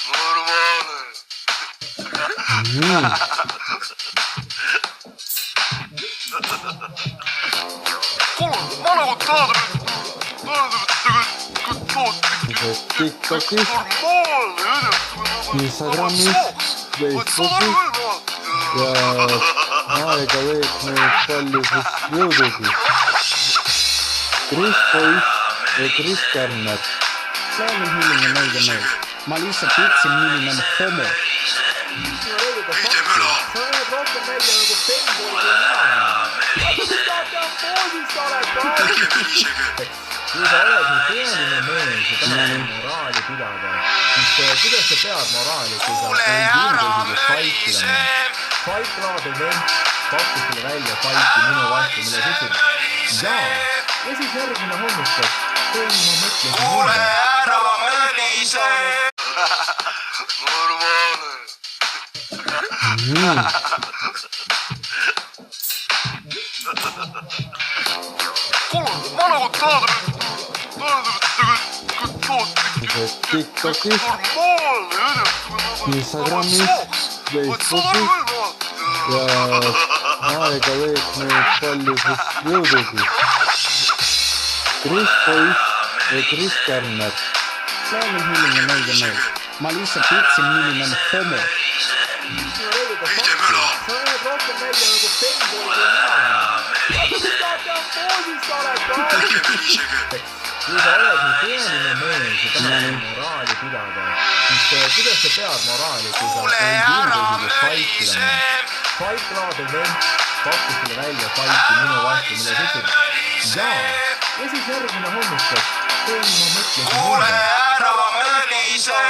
Normaalne. Kuule, ma nagu tahan, TikTokis, normaalne. Instagramis, Facebookis ja aega veetnud paljudes jõududes. Kris Poiss ja Kris Kärner. Loomin milline meelde mees. Ma lihtsalt ütlesin, milline on homo. Mitte müla. Sa näed rohkem välja nagu femboy kui mina. Mida teha poosis sa oled? Kui sa oled nii tõeline mees ja tahad moraali pidada, siis kuidas sa pead moraali, kui sa ei ilmselt faitida? Fight-laade vend pakkus sulle välja fighti minu vastu, mille sa ütlesid jaa. Ja siis järgmine hommikul, kui ma mõtlesin Kuule ära mölise. Normaalne. Kuule, ma nagu tahan, TikTokis, normaalne. Instagramis, Facebookis ja aega veetnud paljudes jõududes. Kris Poiss ja Kris Kärner. Loomin milline meelde mees. Ma lihtsalt ütlesin, milline on homo. Mitte müla. Sa näed rohkem välja nagu femboy kui mina. Mida teha poosis sa oled? Kui sa oled nii tõeline mees ja tahad moraali pidada, siis kuidas sa pead moraali, kui sa ei ilmselt faitida? Fight-laade vend pakkus sulle välja fighti minu vastu, mille sa ütlesid jaa. Ja siis järgmine hommikul, kui ma mõtlesin Kuule ära mölise.